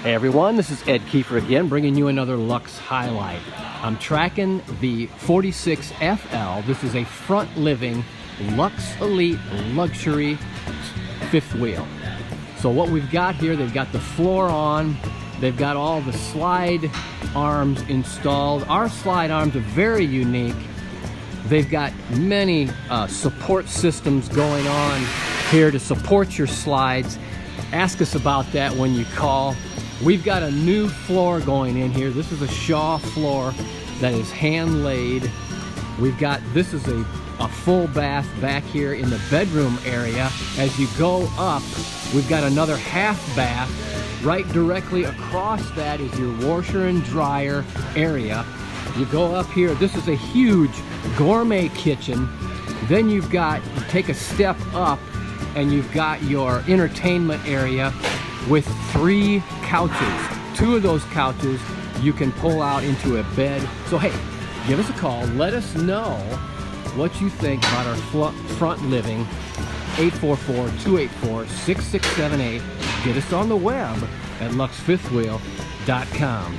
Hey everyone, this is Ed Kiefer again, bringing you another Luxe highlight. I'm tracking the 46FL. This is a front living Luxe Elite luxury fifth wheel. So what we've got here, they've got the floor on, they've got all the slide arms installed. Our slide arms are very unique. They've got many support systems going on here to support your slides. Ask us about that when you call. We've got a new floor going in here. This is a Shaw floor that is hand laid. We've got, this is a full bath back here in the bedroom area. As you go up, we've got another half bath. Right directly across that is your washer and dryer area. You go up here, this is a huge gourmet kitchen. Then you've got, you take a step up and you've got your entertainment area with 3 couches. 2 of those couches you can pull out into a bed. So hey, give us a call. Let us know what you think about our front living. 844-284-6678. Get us on the web at luxefifthwheel.com.